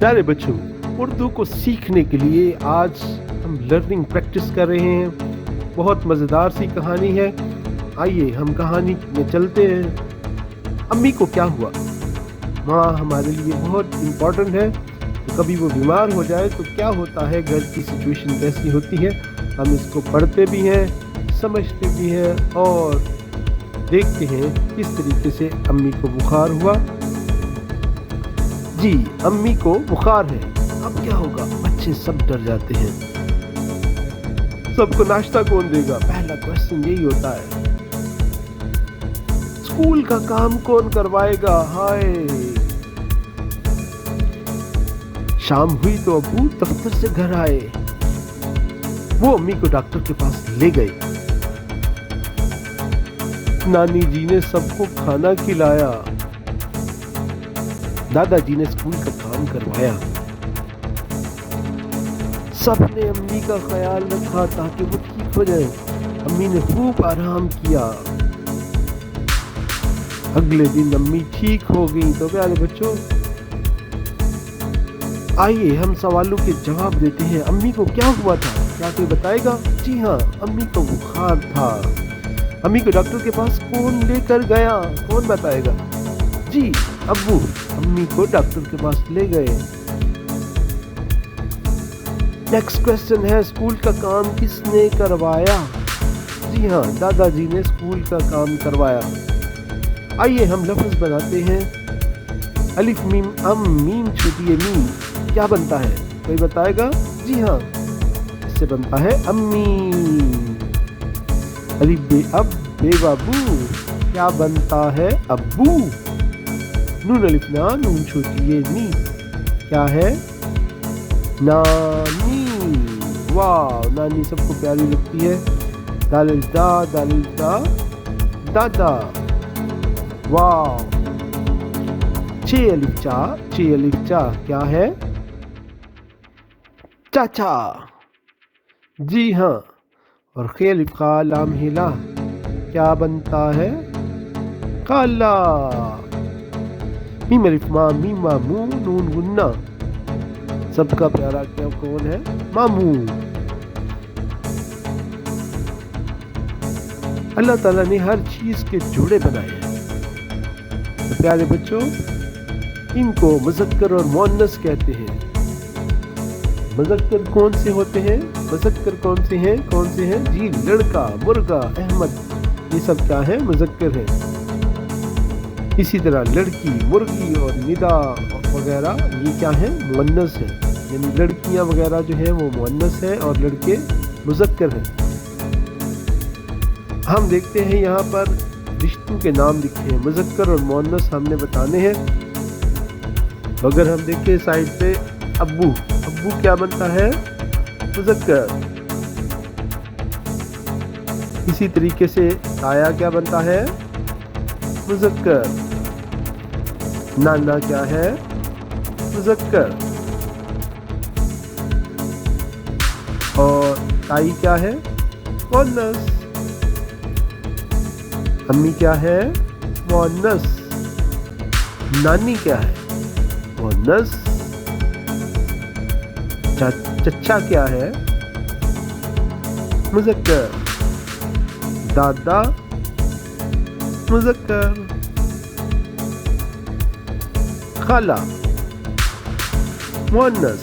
प्यारे बच्चों, उर्दू को सीखने के लिए आज हम लर्निंग प्रैक्टिस कर रहे हैं। बहुत मज़ेदार सी कहानी है। आइए हम कहानी में चलते हैं। अम्मी को क्या हुआ? माँ हमारे लिए बहुत इम्पोर्टेंट है। तो कभी वो बीमार हो जाए तो क्या होता है, घर की सिचुएशन कैसी होती है, हम इसको पढ़ते भी हैं, समझते भी हैं और देखते हैं किस तरीके से अम्मी को बुखार हुआ। जी, अम्मी को बुखार है। अब क्या होगा? बच्चे सब डर जाते हैं। सबको नाश्ता कौन देगा? पहला क्वेश्चन यही होता है। स्कूल का काम कौन करवाएगा? हाय, शाम हुई तो अब्बू दफ्तर से घर आए। वो अम्मी को डॉक्टर के पास ले गए। नानी जी ने सबको खाना खिलाया। दादाजी ने स्कूल का काम करवाया। सबने अम्मी का ख्याल रखा ताकि वो ठीक हो जाए। अम्मी ने खूब आराम किया। अगले दिन अम्मी ठीक हो गई। तो प्यारे बच्चों, आइए हम सवालों के जवाब देते हैं। अम्मी को क्या हुआ था? क्या कोई बताएगा? जी हाँ, अम्मी को बुखार था। अम्मी को डॉक्टर के पास कौन लेकर गया? कौन बताएगा? जी, अब्बू अम्मी को डॉक्टर के पास ले गए। नेक्स्ट क्वेश्चन है, स्कूल का काम किसने करवाया? जी हाँ, दादाजी ने स्कूल का काम करवाया। आइए हम लफ्ज बनाते हैं। अलिफ मीम अम मीम छोटी मीम क्या बनता है? कोई बताएगा? जी हाँ, इससे बनता है अम्मी। अलिफ बे अब बे बाबू क्या बनता है? अब्बू। नून अलिफ ना नून छोटी नी क्या है? नानी। वाह, नानी सबको प्यारी लगती है। दाल दा दादा। वाह। छे अलिफ चा क्या है? चाचा। जी हाँ। और खे अलिफ का लाम हिला क्या बनता है? काला। मीम अलिफ मा मीम मामू नून गुन्ना सबका प्यारा क्या कौन है? मामू। अल्लाह ताला ने हर चीज के जोड़े बनाए हैं। तो प्यारे बच्चों, इनको मुज़क्कर और मुअन्नस कहते हैं। मुज़क्कर कौन से होते हैं? मुज़क्कर कौन से हैं? जी, लड़का, मुर्गा, अहमद, ये सब क्या है? मुज़क्कर है। इसी तरह लड़की, मुर्गी और निदा वगैरह ये क्या है? मुअन्नस है। यानी लड़कियां वगैरह जो है वो मुअन्नस है और लड़के मुज़क्कर हैं। हम देखते हैं यहाँ पर रिश्तों के नाम लिखे हैं। मुज़क्कर और मुअन्नस हमने बताने हैं। तो अगर हम देखें साइड पे, अब्बू क्या बनता है? मुज़क्कर। इसी तरीके से ताया क्या बनता है? मुज़क्कर। नाना क्या है? मुज़क्कर। और ताई क्या है? मुअन्नस। अम्मी क्या है? मुअन्नस। नानी क्या है? मुअन्नस। चच्चा क्या है? मुज़क्कर। दादा मुज़क्कर। खाला मुअन्नस।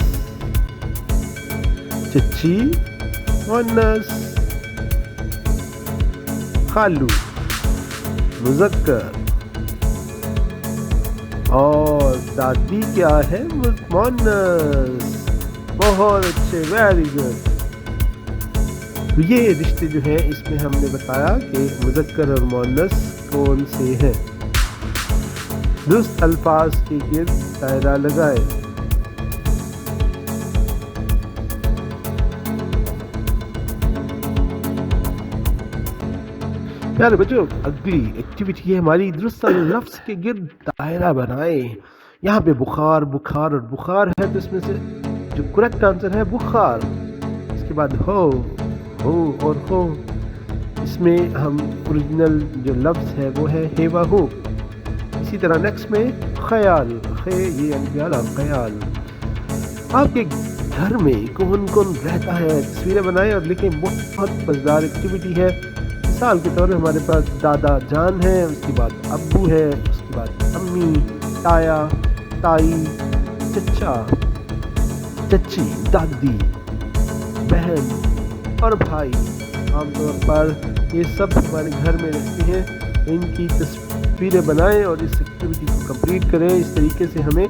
चच्ची मुअन्नस। खालू मुज़क्कर। और दादी क्या है? मुअन्नस। बहुत अच्छे, वेरी गुड। तो ये रिश्ते जो हैं इसमें हमने बताया कि मुज़क्कर और मुअन्नस कौन से हैं। दुरुस्त अल्फाज के गिर्द दायरा लगाए। प्यारे बच्चों, अगली एक्टिविटी है हमारी, दुरुस्त लफ्ज़ के गिर्द दायरा बनाए। यहाँ पे बुखार और बुखार है, तो इसमें से जो करेक्ट आंसर है बुखार। इसके बाद हो और हो। इसमें हम ओरिजिनल जो लफ्ज़ है वो है हेवा हो। इसी तरह नेक्स्ट में ख्याल, खे ये ख्याल। आपके घर में कौन कौन रहता है, तस्वीरें बनाएं और लिखें। बहुत मज़ेदार एक्टिविटी है। मिसाल के तौर पर हमारे पास दादा जान है, उसके बाद अब्बू है, उसके बाद अम्मी, ताया, ताई, चचा, चची, दादी, बहन और भाई। आमतौर पर ये सब हमारे घर में रहते हैं। इनकी तस्वीरें बनाएं और इस एक्टिविटी को कंप्लीट करें। इस तरीके से हमें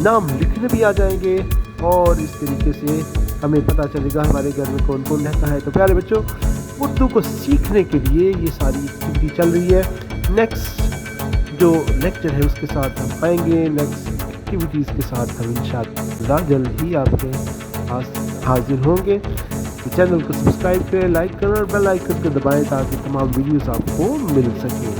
नाम लिखने भी आ जाएंगे और इस तरीके से हमें पता चलेगा हमारे घर में कौन कौन रहता है। तो प्यारे बच्चों, उर्दू को सीखने के लिए ये सारी एक्टिविटी चल रही है। नेक्स्ट जो लेक्चर है उसके साथ हम आएंगे, नेक्स्ट एक्टिविटीज़ के साथ हम इंशाअल्लाह जल्द ही आपके पास हाजिर होंगे। तो चैनल को सब्सक्राइब करें, लाइक करें और बेल आइकन को दबाएं ताकि तमाम वीडियोस आपको मिल सकें।